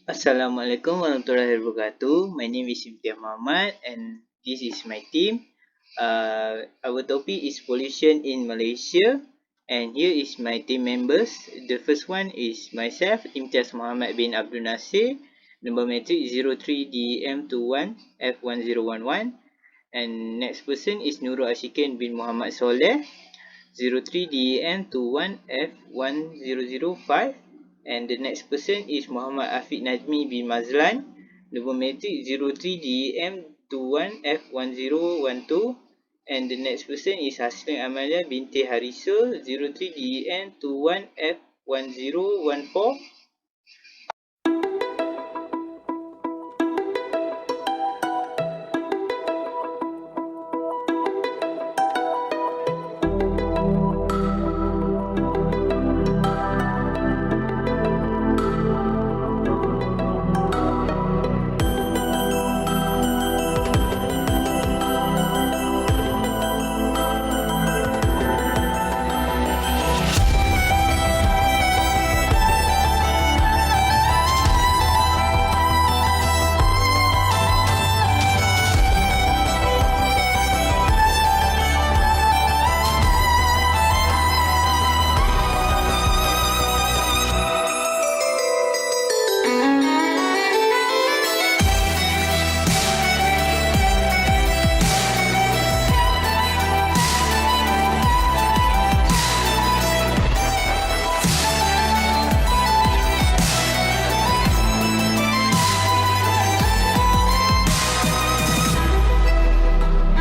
Assalamualaikum warahmatullahi wabarakatuh. My name is Muhammad and this is my team. Our topic is pollution in Malaysia, and here is my team members. The first one is myself, Imtiaz Muhammad bin Abdul Nasir, number matric 03DM21F1011, and next person is Nurul Ashikin bin Muhammad Soleh, 03DN21F1005, and the next person is Muhammad Afiq Najmi bin Mazlan, number matric 03DN21F1012, and the next person is Haslin Amalia binti Harisul, 03DN21F1014.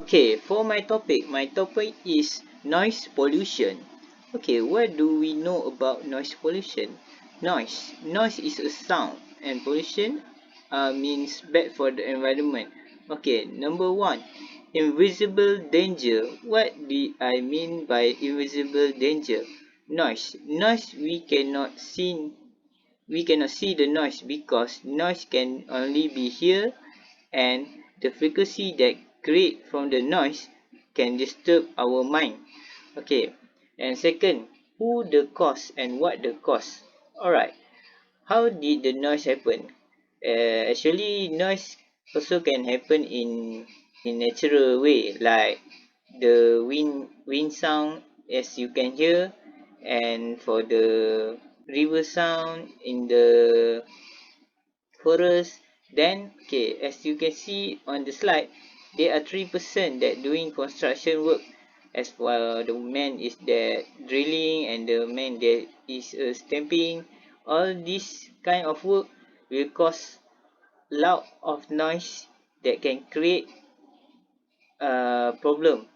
Okay, for my topic is noise pollution. Okay, what do we know about noise pollution? Noise is a sound, and pollution means bad for the environment. Okay, number one, invisible danger. What do I mean by invisible danger? Noise we cannot see the noise because noise can only be heard, and the frequency that create from the noise can disturb our mind. Okay, and second, who the cause and what the cause. Alright, how did the noise happen? Actually, noise also can happen in natural way, like the wind sound as you can hear, and for the river sound in the forest. Then, okay, as you can see on the slide, there are 3% that doing construction work, as well the man is there drilling and the man that is stamping. All this kind of work will cause loud of noise that can create a problem.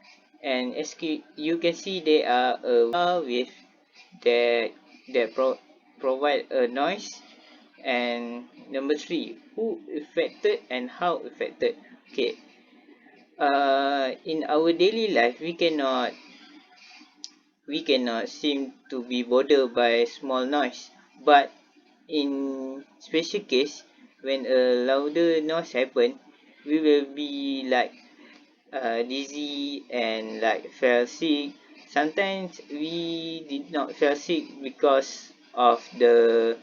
And as you can see, there are a with that provide a noise. And number three, who affected and how affected. Okay, in our daily life, we cannot seem to be bothered by small noise, but in special case, when a louder noise happen, we will be like dizzy and like fell sick. Sometimes we did not fell sick because of the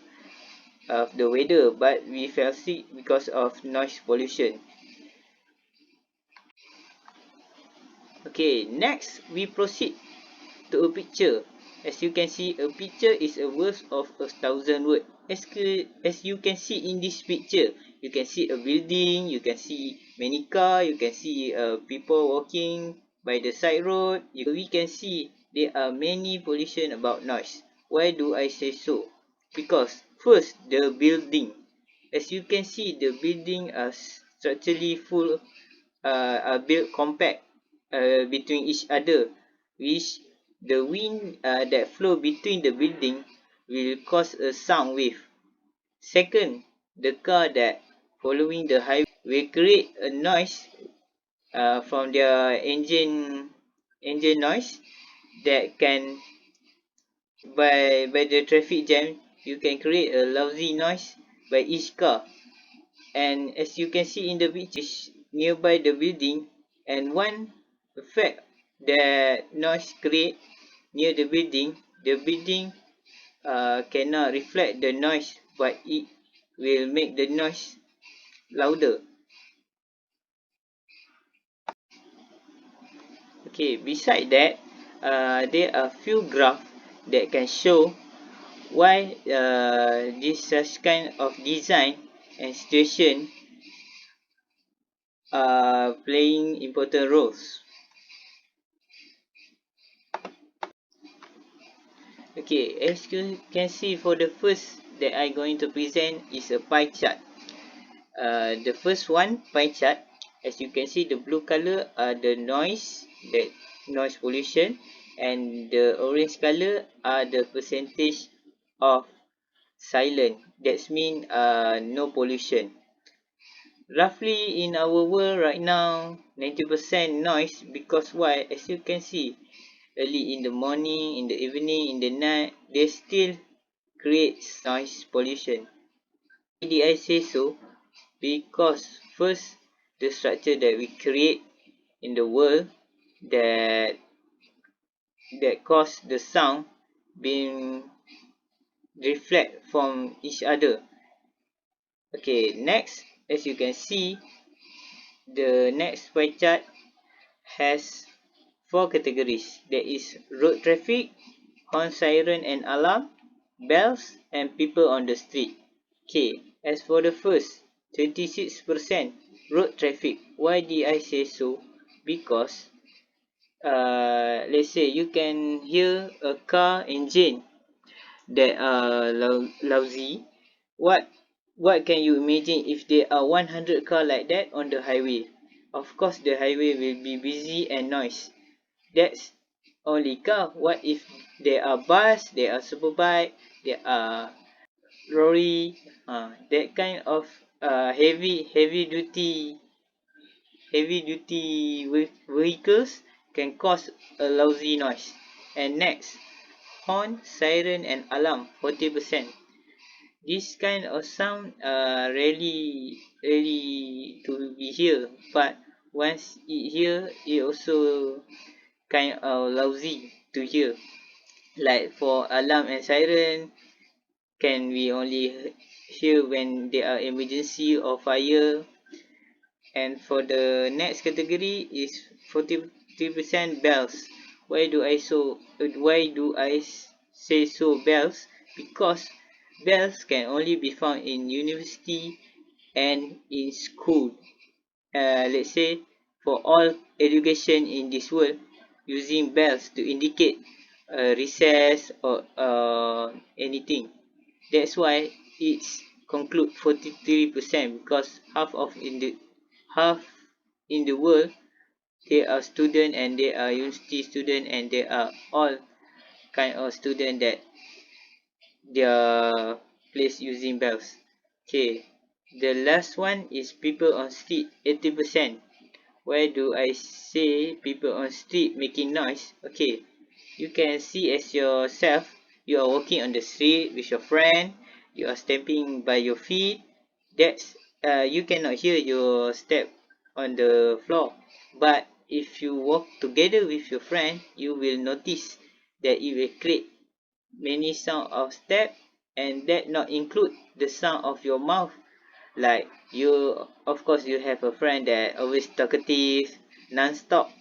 weather, but we fell sick because of noise pollution. Okay, next we proceed to a picture. As you can see, a picture is a worth of 1,000 words. As you can see in this picture, you can see a building, you can see many cars, you can see people walking by the side road. We can see there are many pollution about noise. Why do I say so? Because first, the building. As you can see, the building are structurally full, are built compact between each other, which the wind that flow between the building will cause a sound wave. Second, the car that following the highway will create a noise from their engine noise that can by the traffic jam, you can create a lousy noise by each car. And as you can see in the picture nearby the building, and one effect that noise create near the building cannot reflect the noise, but it will make the noise louder. Okay, beside that, there are few graphs that can show why this such kind of design and situation are playing important roles. Okay, as you can see, for the first that I'm going to present is a pie chart. The first one, pie chart, as you can see, the blue color are the noise pollution, and the orange color are the percentage of silent. That's mean no pollution. Roughly in our world right now, 90% noise, because why? As you can see, early in the morning, in the evening, in the night, they still creates noise pollution. Why did I say so? Because first, the structure that we create in the world that cause the sound being reflect from each other. Okay, next, as you can see, the next pie chart has four categories. There is road traffic, horn, siren and alarm, bells, and people on the street. Okay, as for the first, 26% road traffic. Why did I say so? Because let's say you can hear a car engine that are lousy. What can you imagine if there are 100 car like that on the highway? Of course, the highway will be busy and noise. That's only car. What if there are bus, there are superbike, there are lorry, that kind of heavy duty vehicles can cause a lousy noise. And next, horn, siren and alarm, 40%. This kind of sound rarely to be hear, but once it hear, it also kind of lousy to hear. Like for alarm and siren, can we only hear when there are emergency or fire. And for the next category is 43% bells. Why do I say so bells? Because bells can only be found in university and in school. Let's say for all education in this world, using bells to indicate recess or anything. That's why it's conclude 43%, because half in the world they are student and they are university student, and they are all kind of student that their place using bells. Okay, the last one is people on street, 80%. Why do I say people on street making noise? Okay, you can see as yourself, you are walking on the street with your friend, you are stamping by your feet. That's you cannot hear your step on the floor. But if you walk together with your friend, you will notice that it will create many sound of step, and that not include the sound of your mouth. Like you, of course, you have a friend that always talkative, non-stop.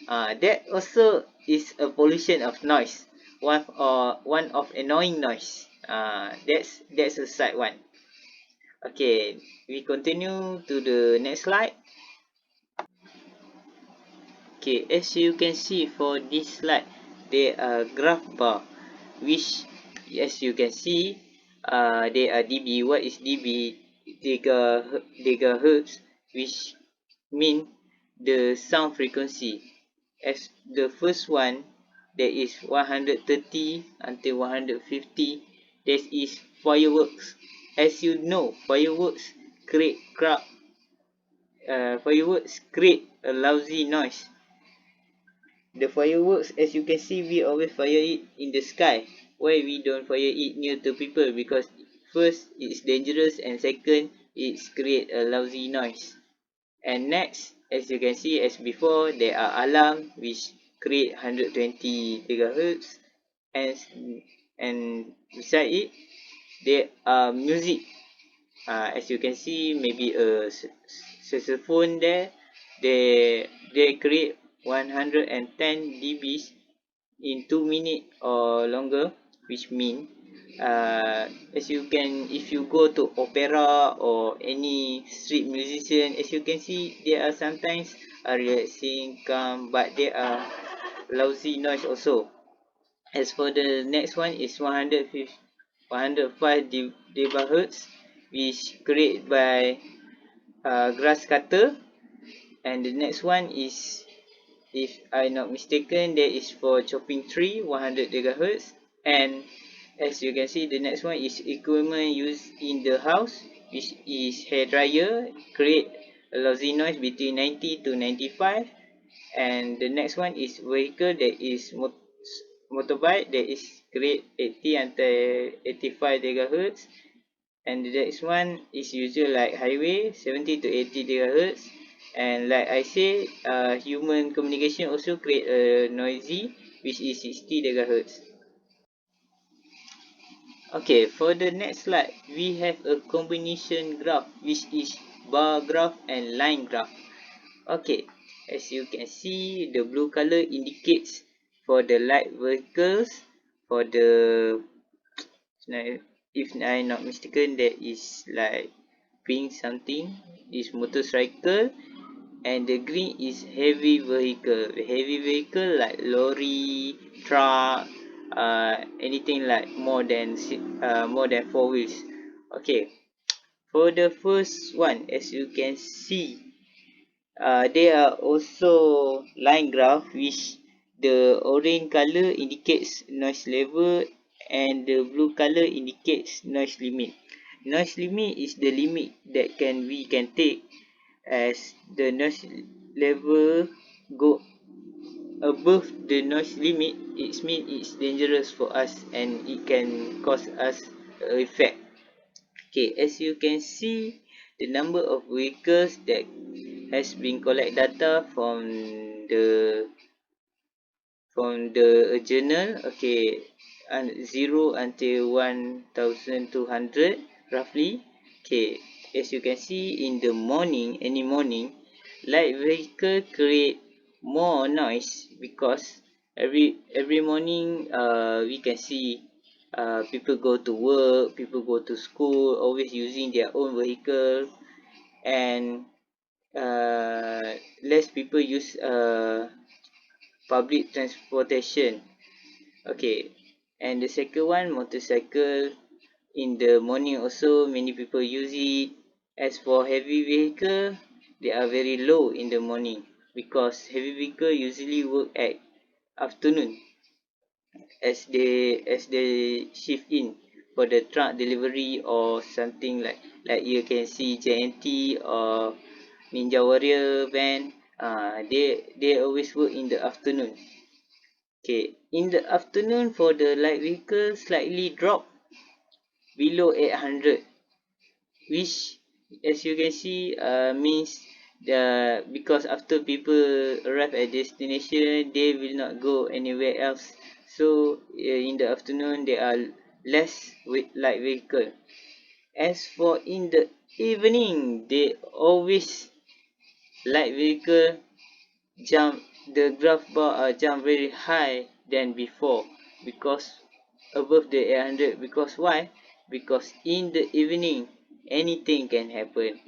That also is a pollution of noise. One of annoying noise. That's a side one. Okay, we continue to the next slide. Okay, as you can see for this slide, there are graph bar, which as you can see, they are dB. What is dB? Gigahertz, which mean the sound frequency. As the first one, there is 130 until 150. That is fireworks. As you know, fireworks create a lousy noise. The fireworks, as you can see, we always fire it in the sky. Why we don't fire it near to people? Because first, it's dangerous, and second, it's create a lousy noise. And next, as you can see, as before, there are alarm which create 120 gigahertz, and beside it, there are music. As you can see, maybe a saxophone there, they create 110 dBs in 2 minutes or longer, which mean as you can, if you go to opera or any street musician, as you can see, they are sometimes relaxing, calm, but they are lousy noise also. As for the next one is 105 dBHz, which created by grass cutter. And the next one is, if I'm not mistaken, that is for chopping tree, 100 GHz. And as you can see, the next one is equipment used in the house, which is hair dryer, create a lousy noise between 90 to 95. And the next one is vehicle, that is motorbike, that is create 80 until 85 GHz. And the next one is usual like highway, 70 to 80 GHz. And like I say, human communication also create a noisy, which is 60 GHz. Okay, for the next slide, we have a combination graph, which is bar graph and line graph. Okay, as you can see, the blue color indicates for the light vehicles. For the, if I'm not mistaken, that is like pink something, is motorcycle. And the green is heavy vehicle. Heavy vehicle like lorry, truck, anything like more than 4 wheels. Okay, for the first one, as you can see, there are also line graph, which the orange color indicates noise level and the blue color indicates noise limit. Noise limit is the limit that we can take. As the noise level go above the noise limit, it means it's dangerous for us and it can cause us effect. Okay, as you can see, the number of vehicles that has been collect data the from the journal. Okay, and 0 until 1200 roughly. Okay, as you can see, in the morning, any morning, light vehicle create more noise because every morning we can see people go to work, people go to school, always using their own vehicle. And less people use public transportation. Okay, and the second one, motorcycle. In the morning also, many people use it. As for heavy vehicle, they are very low in the morning because heavy vehicle usually work at afternoon, as they shift in for the truck delivery or something like you can see JNT or Ninja Warrior van. They always work in the afternoon. Okay, in the afternoon, for the light vehicle, slightly drop below 800, which as you can see means because after people arrive at destination, they will not go anywhere else. So in the afternoon, there are less light vehicle. As for in the evening, they always light vehicle jump, the graph bar jump very high than before, because above the 800. Because why? Because in the evening, anything can happen.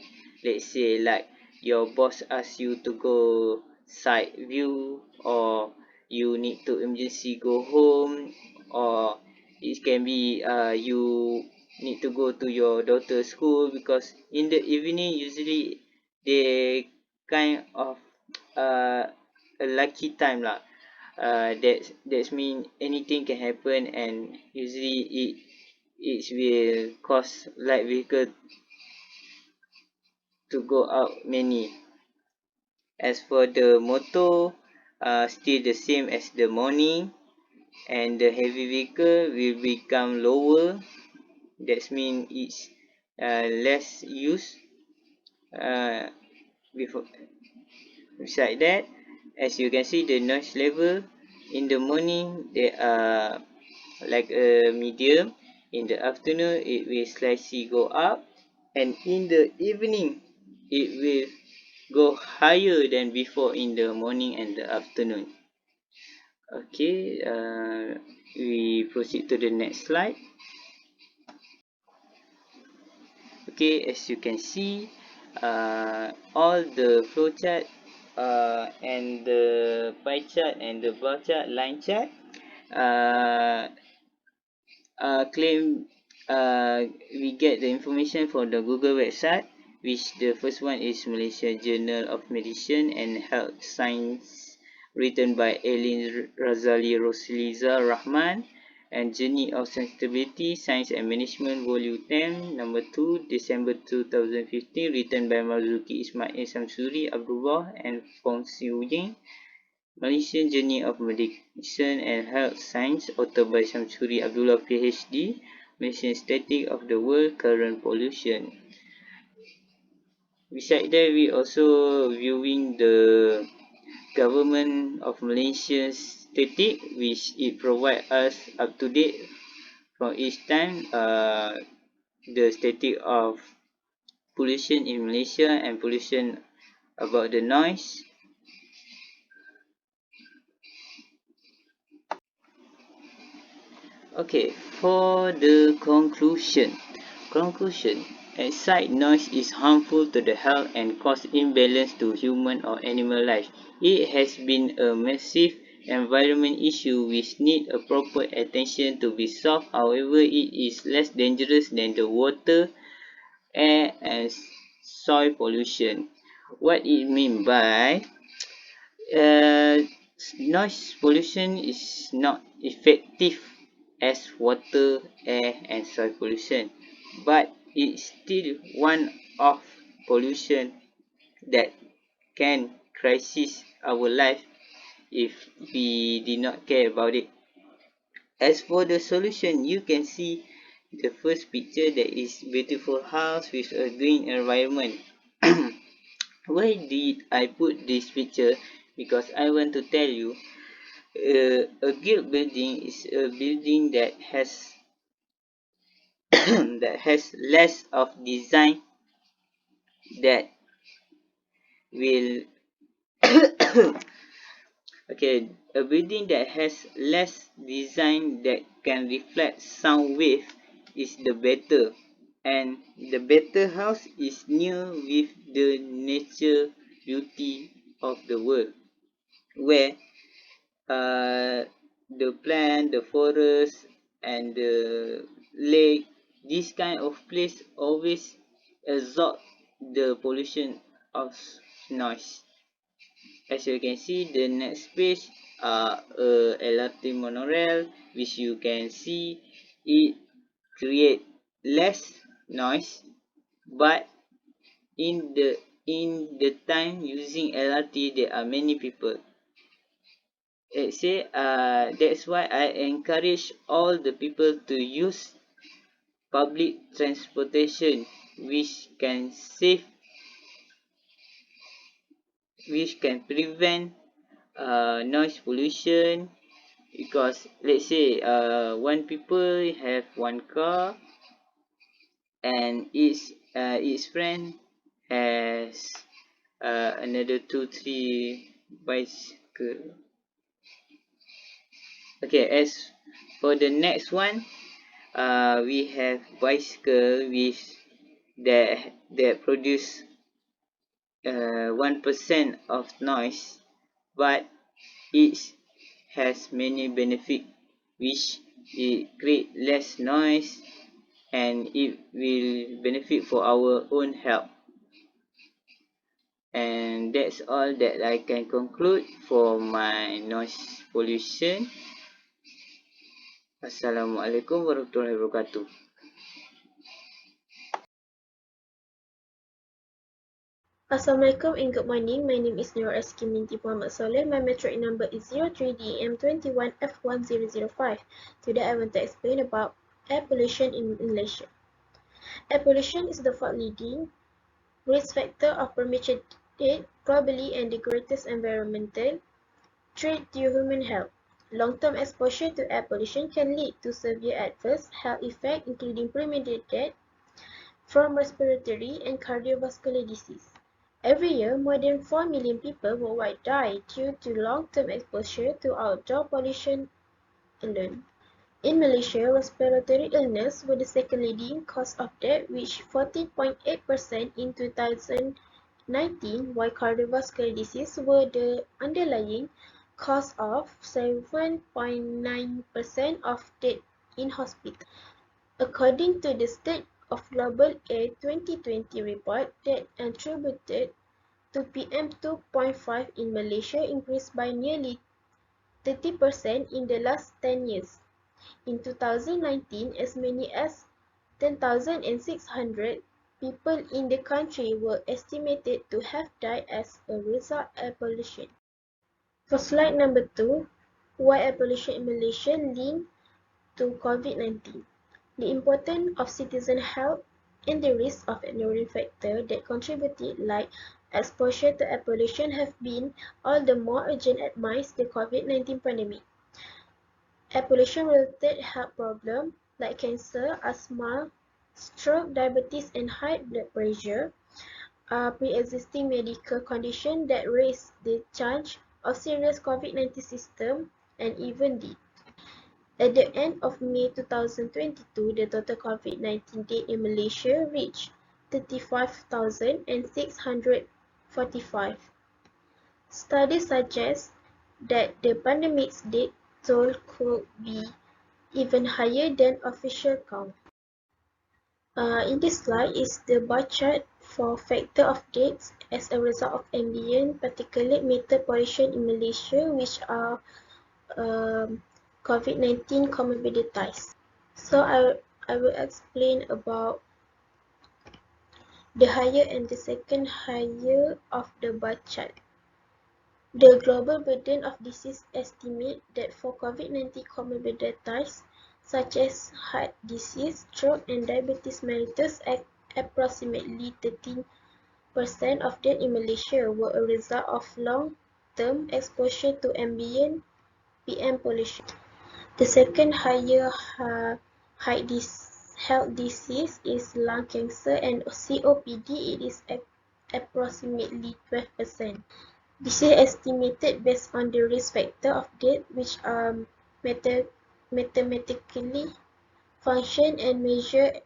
Let's say like your boss asks you to go side view, or you need to emergency go home, or it can be you need to go to your daughter's school. Because in the evening, usually they kind of uh, a lucky time lah. That's mean anything can happen, and usually it will cause light vehicle to go out many. As for the motor, still the same as the morning, and the heavy vehicle will become lower. That's mean it's less use. Before Beside that, as you can see, the noise level in the morning, they are like a medium. In the afternoon, it will slightly go up. and in the evening it will go higher than before in the morning and the afternoon. Okay, we proceed to the next slide. Okay, as you can see, all the flowchart and the pie chart and the bar chart, line chart, uh, claim we get the information from the Google website, which the first one is Malaysia Journal of Medicine and Health Science, written by Eileen Razali Rosliza Rahman, and Journey of Sustainability, Science and Management, Volume 10, number 2, December 2015, written by Marzuki Ismail Samsuri Abdullah and Fong Siu Ying. Malaysian Journey of Medicine and Health Science, authored by Samsuri Abdullah PhD, Malaysian Static of the World Current Pollution. Besides that, we also viewing the government of Malaysia static, which it provide us up to date from each time the static of pollution in Malaysia and pollution about the noise. Okay, for the conclusion. Excite noise is harmful to the health and cause imbalance to human or animal life. It has been a massive environment issue which need a proper attention to be solved. However, it is less dangerous than the water, air and soil pollution. What it mean by uh, noise pollution is not effective as water, air and soil pollution, but it's still one of pollution that can crisis our life if we did not care about it. As for the solution, you can see the first picture, that is beautiful house with a green environment. Why did I put this picture? Because I want to tell you, a guild building is a building that has that has less of design that will okay, a building that has less design that can reflect sound wave is the better, and the better house is near with the nature beauty of the world, where the plant, the forest and the lake, this kind of place always absorb the pollution of noise. As you can see, the next page a LRT monorail, which you can see it create less noise, but in the time using LRT there are many people. Let's say that's why I encourage all the people to use public transportation, which can save, which can prevent noise pollution. Because let's say one people have one car and its friend has another 2 3 bicycle. Okay, as for the next one, we have bicycle with that produce 1% of noise, but it has many benefit, which it create less noise and it will benefit for our own health. And that's all that I can conclude for my noise pollution. Assalamualaikum warahmatullahi wabarakatuh. Assalamualaikum and good morning. My name is Nur Aski Minti Muhammad Soleh. My metric number is 03DM21F1005. Today I want to explain about air pollution in Malaysia. Air pollution is the fourth leading risk factor of premature death globally and the greatest environmental threat to human health. Long-term exposure to air pollution can lead to severe adverse health effects including premature death, from respiratory and cardiovascular disease. Every year, more than 4 million people worldwide die due to long-term exposure to outdoor pollution alone. In Malaysia, respiratory illness were the second leading cause of death, which 14.8% in 2019, while cardiovascular disease were the underlying cause of 7.9% of death in hospital. According to the State of Global Air 2020 report, that attributed to PM2.5 in Malaysia increased by nearly 30% in the last 10 years. In 2019, as many as 10,600 people in the country were estimated to have died as a result of air pollution. For slide number 2, why air pollution in Malaysia linked to COVID-19. The importance of citizen health and the risk of ignoring factors that contributed like exposure to air pollution have been all the more urgent amidst the COVID-19 pandemic. Air pollution-related health problems like cancer, asthma, stroke, diabetes, and high blood pressure are pre-existing medical conditions that raise the chance of serious COVID-19 symptoms and even death. At the end of May 2022, the total COVID-19 deaths in Malaysia reached 35,645. Studies suggest that the pandemic's death toll could be even higher than official count. In this slide is the bar chart for factor of deaths as a result of ambient particulate matter pollution in Malaysia, which are COVID-19 comorbidities. So I will explain about the higher and the second higher of the bar chart. The global burden of disease estimate that for COVID-19 comorbidities such as heart disease, stroke, and diabetes mellitus at approximately 13% of deaths in Malaysia were a result of long-term exposure to ambient PM pollution. The second higher health disease is lung cancer and COPD. It is approximately 12%. This is estimated based on the risk factor of death, which are mathematically function and measure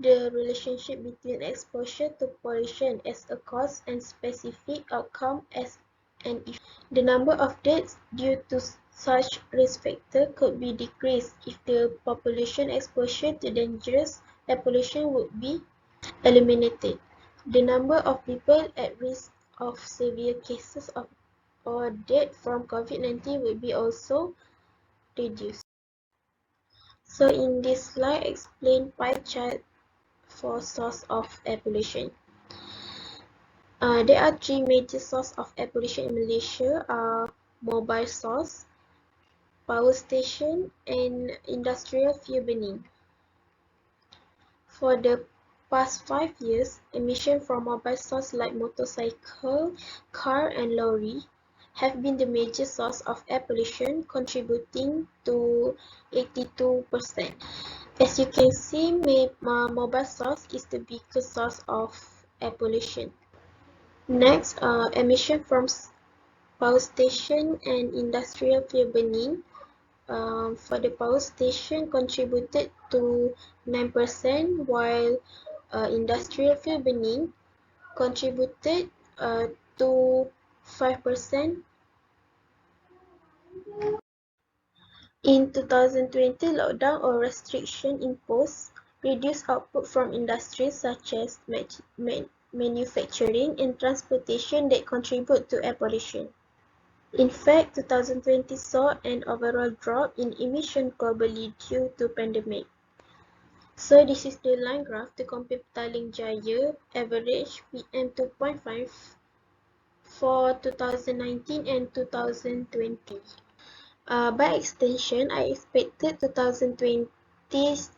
the relationship between exposure to pollution as a cause and specific outcome as an effect. The number of deaths due to such risk factor could be decreased if the population exposure to dangerous air pollution would be eliminated. The number of people at risk of severe cases of or death from COVID-19 will be also reduced. So in this slide, explain pie chart for source of air pollution. There are three major sources of air pollution in Malaysia: mobile source, power station, and industrial fuel burning. For the past 5 years, emissions from mobile sources like motorcycle, car, and lorry have been the major source of air pollution, contributing to 82%. As you can see, mobile source is the biggest source of air pollution. Next, emission from power station and industrial fuel burning. For the power station contributed to 9%, while industrial fuel burning contributed to 5%. In 2020, lockdown or restriction imposed reduced output from industries such as manufacturing and transportation that contribute to air pollution. In fact, 2020 saw an overall drop in emission globally due to pandemic. So this is the line graph to compare Petaling Jaya average PM2.5 for 2019 and 2020. By extension, I expected 2020's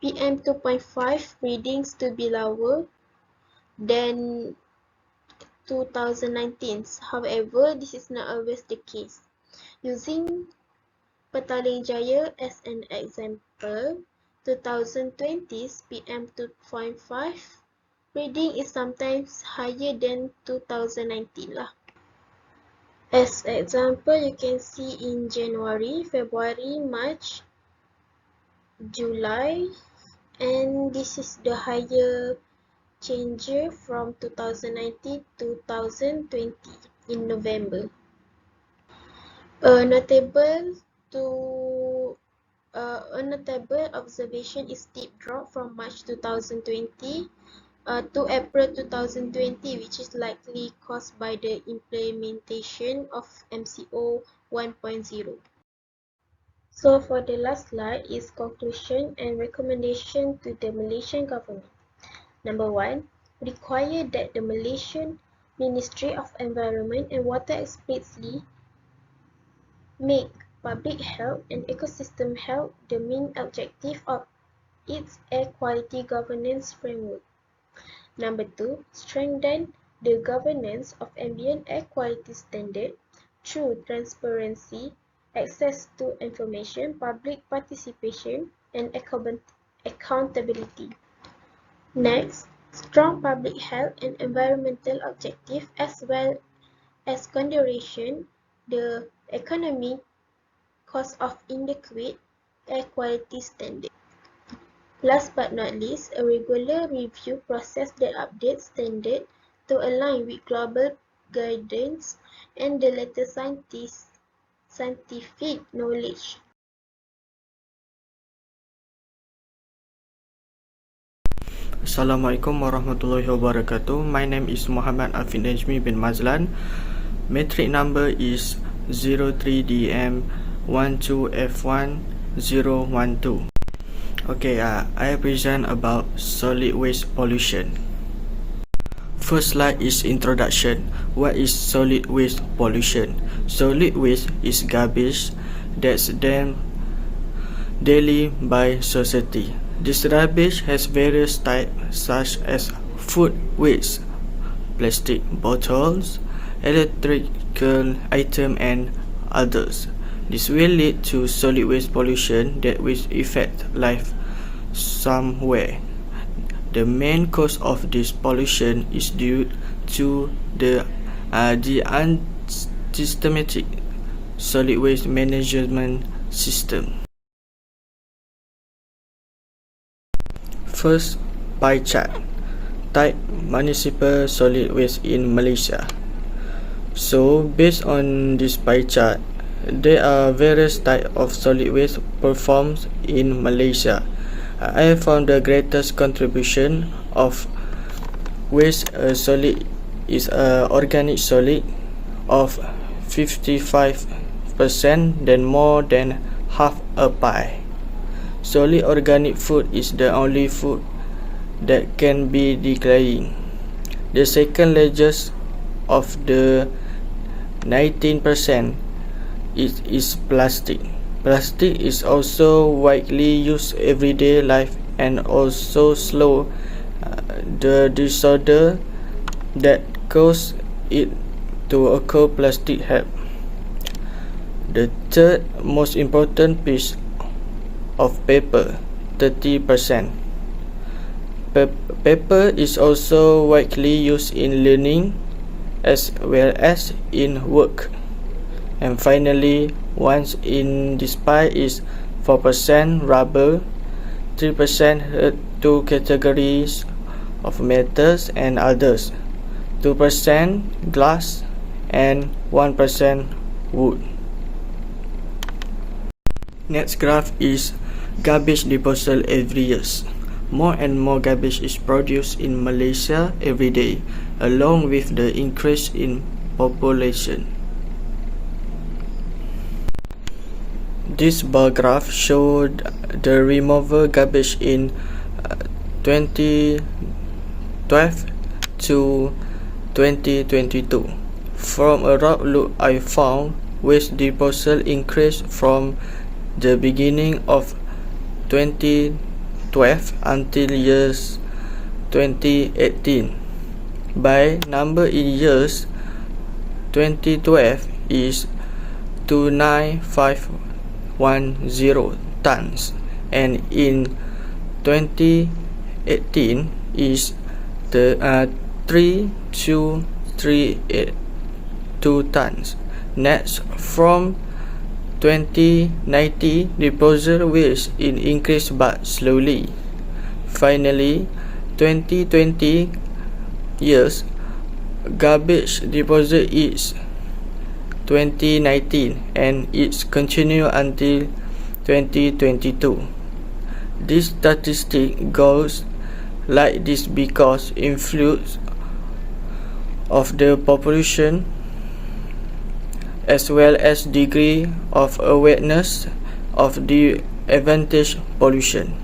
PM2.5 readings to be lower than 2019's. However, this is not always the case. Using Petaling Jaya as an example, 2020's PM2.5 reading is sometimes higher than 2019 lah. As example, you can see in January, February, March, July, and this is the higher change from 2019 to 2020 in November. A notable observation is steep drop from March 2020 to April 2020, which is likely caused by the implementation of MCO 1.0. So for the last slide is conclusion and recommendation to the Malaysian government. Number 1, require that the Malaysian Ministry of Environment and Water explicitly make public health and ecosystem health the main objective of its air quality governance framework. Number 2, strengthen the governance of ambient air quality standard through transparency, access to information, public participation, and accountability. Next, strong public health and environmental objective as well as consideration the economic cost of inadequate air quality standard. Last but not least, a regular review process that updates standard to align with global guidance and the latest scientific knowledge. Assalamualaikum warahmatullahi wabarakatuh. My name is Muhammad Afin Najmi bin Mazlan. Metric number is 03DM12F1012. Okay, I present about solid waste pollution. First slide is introduction. What is solid waste pollution? Solid waste is garbage that's done daily by society. This rubbish has various types such as food waste, plastic bottles, electrical items, and others. This will lead to solid waste pollution that will affect life somewhere. The main cause of this pollution is due to the unsystematic solid waste management system. First, pie chart. Type municipal solid waste in Malaysia. So, based on this pie chart, there are various types of solid waste performed in Malaysia. I found the greatest contribution of waste solid is organic solid of 55%, then more than half a pie. Solid organic food is the only food that can be declared. The second largest of the 19% is plastic. Plastic is also widely used everyday life and also slow the disorder that cause it to occur. Plastic help. The third most important piece of paper, 30%. Paper is also widely used in learning as well as in work. And finally, once in this pie is 4% rubber, 3% two categories of metals and others, 2% glass, and 1% wood. Next graph is garbage disposal every year. More and more garbage is produced in Malaysia every day, along with the increase in population. This bar graph showed the removal garbage in 2012 to 2022. From a rough look, I found waste disposal increased from the beginning of 2012 until years 2018. By number in years, 2012 is 29510 tons, and in 2018 is the 32382 tons. Next, from 2019, disposal waste is increased but slowly. Finally, 2020 years garbage disposal is 2019 and it's continue until 2022. This statistic goes like this because influx of the population as well as degree of awareness of the advantage pollution.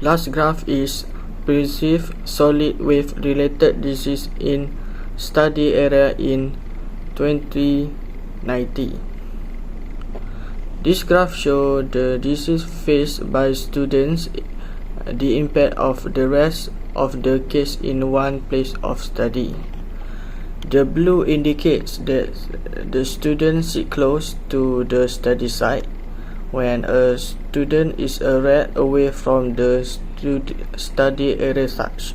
Last graph is perceived solid waste related disease in study area in 2019. This graph shows the disease faced by students, the impact of the rest of the case in one place of study. The blue indicates that the student sit close to the study site, when a student is a rat away from the study area such.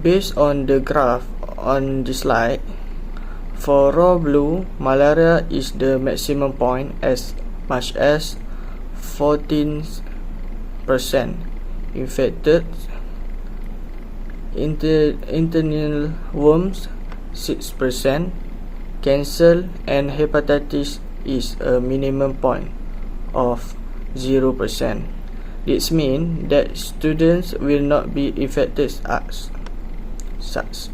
Based on the graph on the slide, for raw blue, malaria is the maximum point as much as 14% infected, internal worms 6%, cancer and hepatitis is a minimum point of 0%. This means that students will not be infected as such.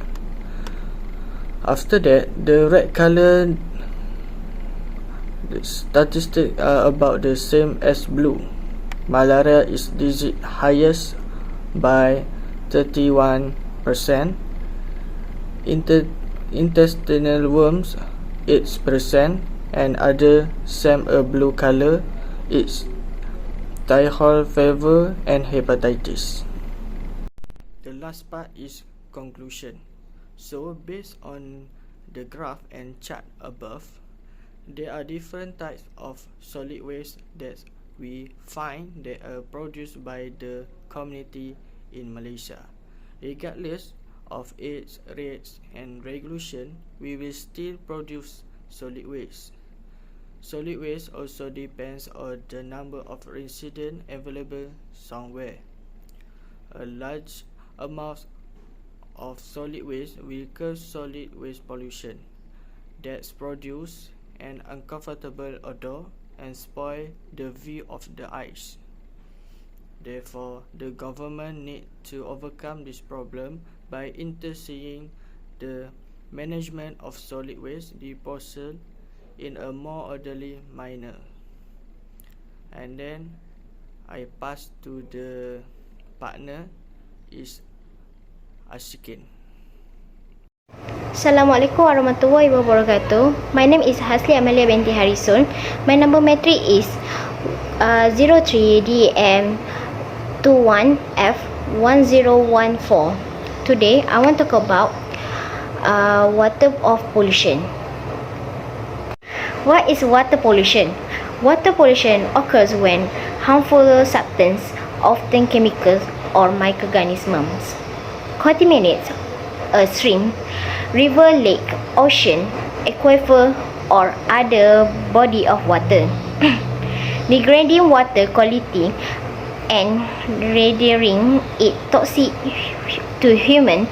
After that, the red color, the statistics are about the same as blue. Malaria is disease highest by 31%, intestinal worms 8%, and other same a blue color is typhoid fever and hepatitis. The last part is conclusion. So based on the graph and chart above, there are different types of solid waste that we find that are produced by the community in Malaysia. Regardless of age, rates and regulation, we will still produce solid waste. Solid waste also depends on the number of residents available somewhere. A large amount of solid waste will cause solid waste pollution that's produce an uncomfortable odor and spoil the view of the eyes. Therefore, the government need to overcome this problem by integrating the management of solid waste disposal in a more orderly manner. And then I pass to the partner is Ashikin. Assalamualaikum warahmatullahi wabarakatuh. My name is Hasli Amalia binti Harrison. My number matric is 03DM21F1014. Today I want to talk about water of pollution. What is water pollution? Water pollution occurs when harmful substances, often chemicals or microorganisms, contaminate a stream, river, lake, ocean, aquifer or other body of water, degrading water quality and rendering it toxic to human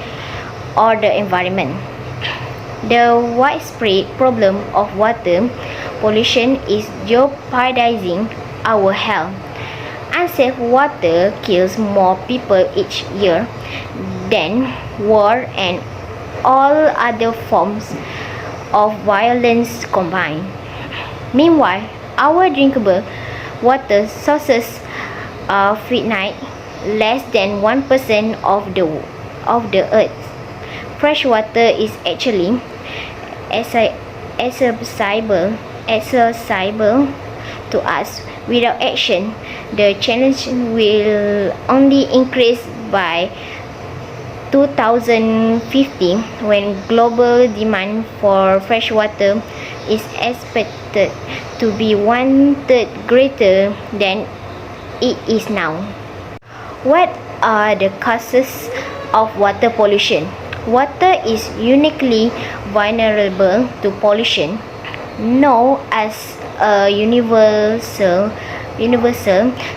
or the environment. The widespread problem of water pollution is jeopardizing our health. Unsafe water kills more people each year than war and all other forms of violence combined. Meanwhile, our drinkable water sources are finite, less than 1% of the earth. Fresh water is actually accessible to us. Without action, the challenge will only increase by 2050, when global demand for fresh water is expected to be 1/3 greater than it is now. What are the causes of water pollution? Water is uniquely vulnerable to pollution. Known as a universal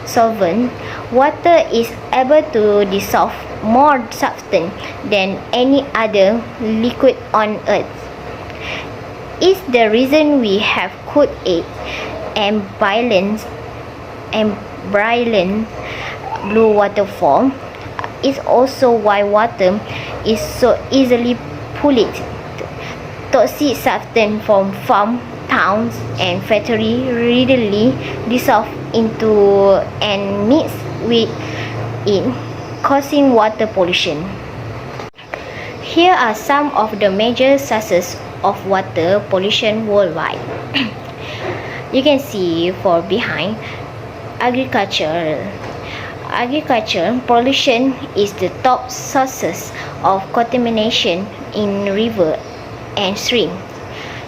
solvent, water is able to dissolve more substance than any other liquid on earth. Is the reason we have could it and brilliant blue waterfall. Is also why water is so easily polluted. Toxic substance from farm, towns and factories readily dissolve into and mix with it, causing water pollution. Here are some of the major sources of water pollution worldwide. You can see for behind agriculture pollution is the top sources of contamination in river and stream.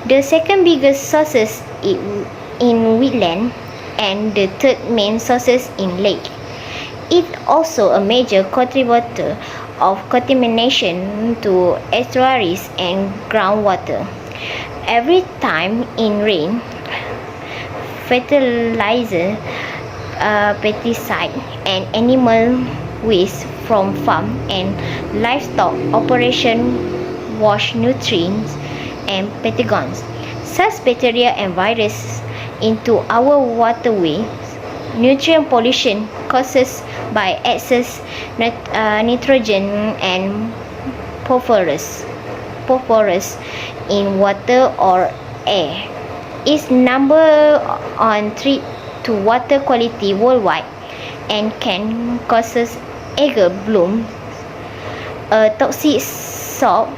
The second biggest sources in wetland and the third main sources in lake. It also a major contributor of contamination to estuaries and groundwater. Every time in rain, fertilizer, pesticide and animal waste from farm and livestock operation wash nutrients and pathogens such bacteria and viruses into our waterways. Nutrient pollution causes by excess nitrogen and phosphorus in water or air is number on threat to water quality worldwide and can cause algal bloom, a toxic source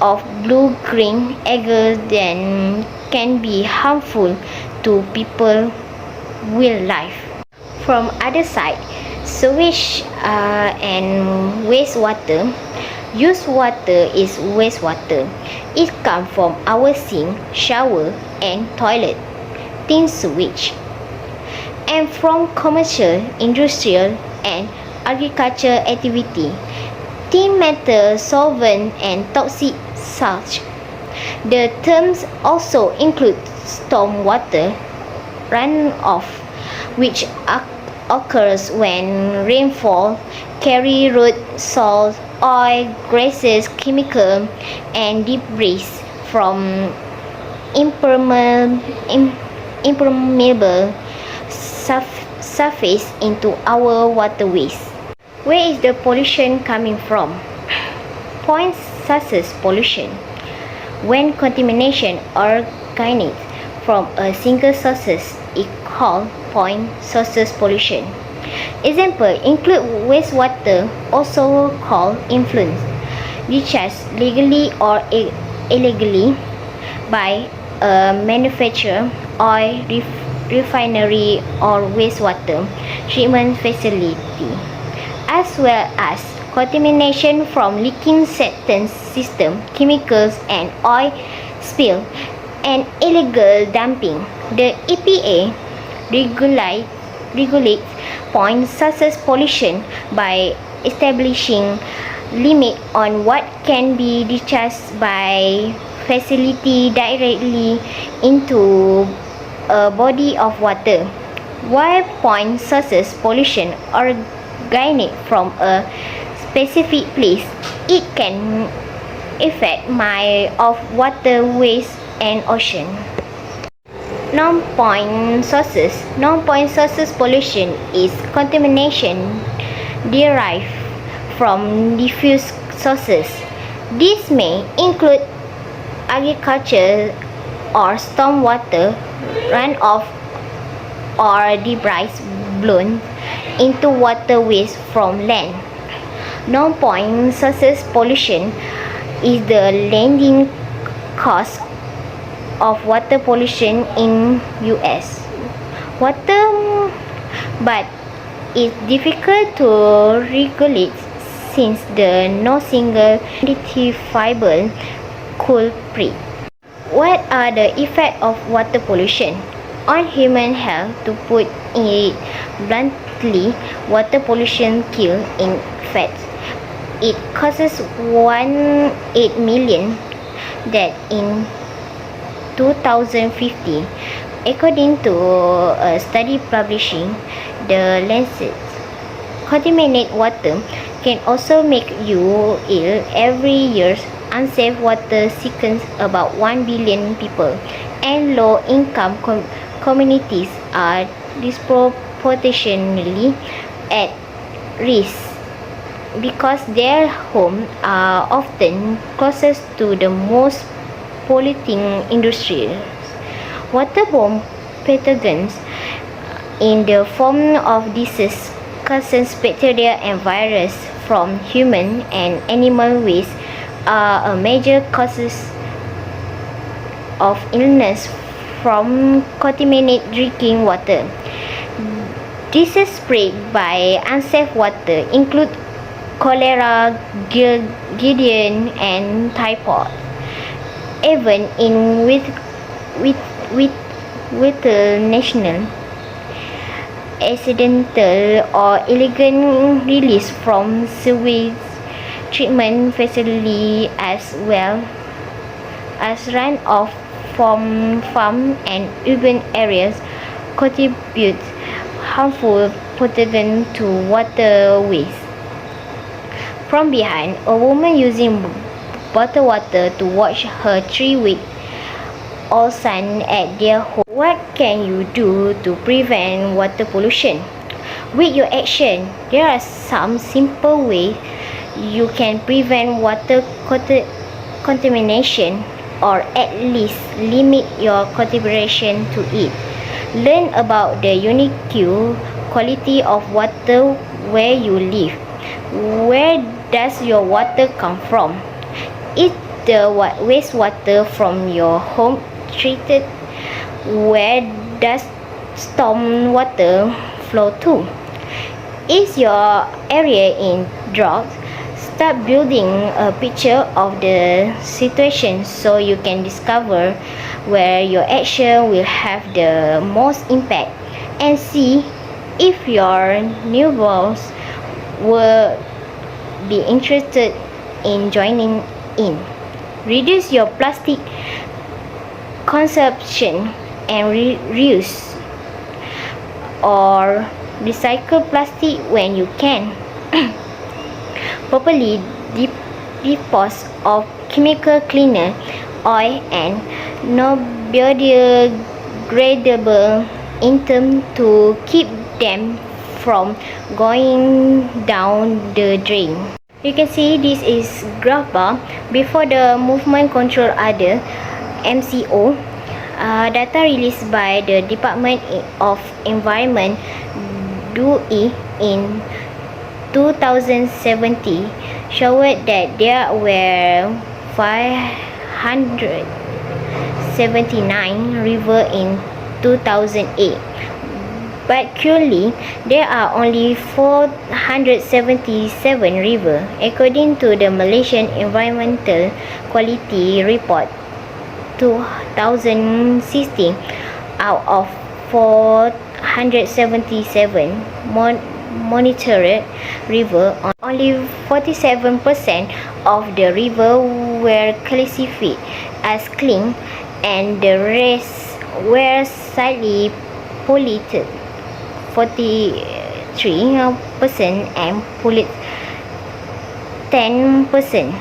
of blue-green algae that can be harmful to people wildlife. From other side, sewage and wastewater. Used water is wastewater. It comes from our sink, shower and toilet, tin sewage, and from commercial, industrial and agricultural activity, tin metal, solvent and toxic sludge. The terms also include stormwater runoff, which occurs when rainfall carry root, salt, oil, gases, chemical and debris from impermeable surface into our waterways. Where is the pollution coming from? Point sources pollution. When contamination originates from a single source is called point sources pollution. Example include wastewater, also called influence, discharged legally or illegally by a manufacturer, oil refinery or wastewater treatment facility, as well as contamination from leaking septic system, chemicals and oil spill, and illegal dumping. The EPA regulates point sources pollution by establishing limit on what can be discharged by facility directly into a body of water. While point sources pollution originate from a specific place, it can affect miles of waterways and ocean. Non-point sources pollution is contamination derived from diffuse sources. This may include agriculture or stormwater runoff or debris blown into waterways from land. Non-point sources pollution is the leading cause of water pollution in US. But it's difficult to regulate since there is no single identifiable culprit. What are the effects of water pollution on human health? To put it deadly water pollution kill. In fact, it causes 1.8 million deaths in 2050, according to a study publishing the Lancet. Contaminated water can also make you ill. Every year, unsafe water sickens about 1 billion people, and low-income communities are disproportionately at risk because their homes are often closest to the most polluting industries. Waterborne pathogens in the form of disease causes bacteria and virus from human and animal waste are a major causes of illness from contaminated drinking water. Diseases spread by unsafe water include cholera, Gideon, and typhoid. Even in with national accidental or illegal release from sewage treatment facility, as well as runoff from farm and urban areas, contribute harmful pathogens to waterways. From behind, a woman using bottled water to watch her 3-week-old son at their home. What can you do to prevent water pollution? With your action, there are some simple ways you can prevent water contamination, or at least limit your contribution to it. Learn about the unique quality of water where you live. Where does your water come from? Is the wastewater from your home treated? Where does storm water flow to? Is your area in drought? Start building a picture of the situation so you can discover where your action will have the most impact, and see if your neighbors will be interested in joining in. Reduce your plastic consumption and reuse or recycle plastic when you can. Properly dispose of chemical cleaner, oil, and non-biodegradable items to keep them from going down the drain. You can see this is graph bar before the movement control order MCO. Data released by the Department of Environment DUE in 2017 showed that there were 579 rivers in 2008, but currently there are only 477 rivers, according to the Malaysian Environmental Quality Report 2016. Out of 477 monitored rivers, only 47% of the rivers were classified as clean, and the rest were slightly polluted, 43%, and polluted 10%.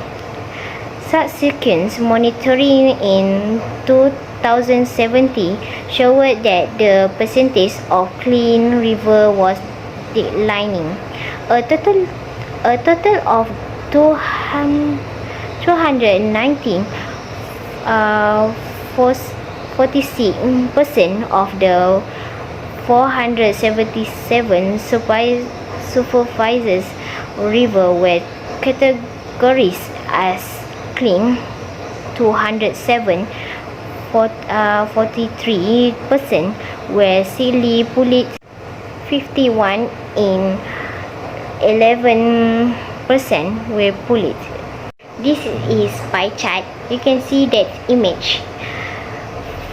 Subsequent monitoring in 2017 showed that the percentage of clean river was declining. A total of 219, 46% of the 477 supervisors river were categorized as clean. 207, 43% were slightly polluted. 51 in 11% were polluted. This is pie chart. You can see that image.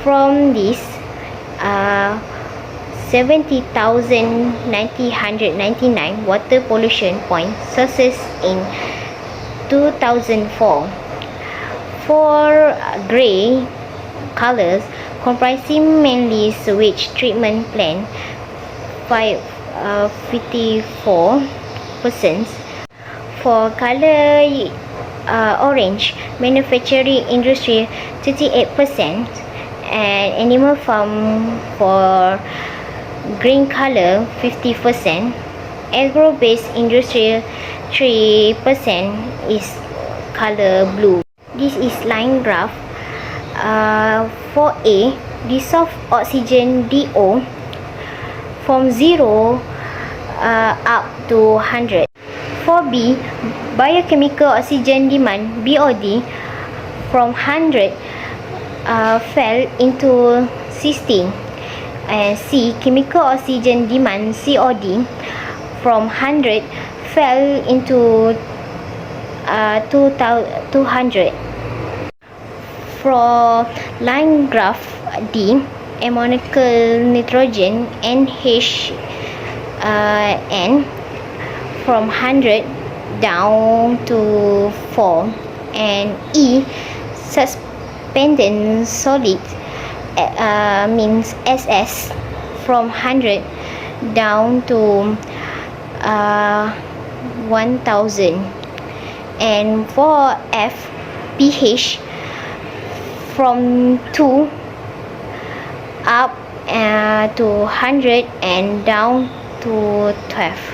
From this, 70,999 water pollution point sources in 2004. 4 grey colors comprising mainly sewage treatment plant 54%. For color orange, manufacturing industry 38%, and animal farm for green color 50%, agro-based industry 3% is color blue. This is line graph. 4A, dissolved oxygen DO from 0 up to 100. 4B, biochemical oxygen demand BOD from 100 fell into 16. And C, chemical oxygen demand COD from 100 fell into 200. For line graph D, ammoniacal nitrogen NHN from 100 down to 4, and E, suspended solid means SS from 100 down to 1000, and for F, pH from 2 up to 100 and down to 12.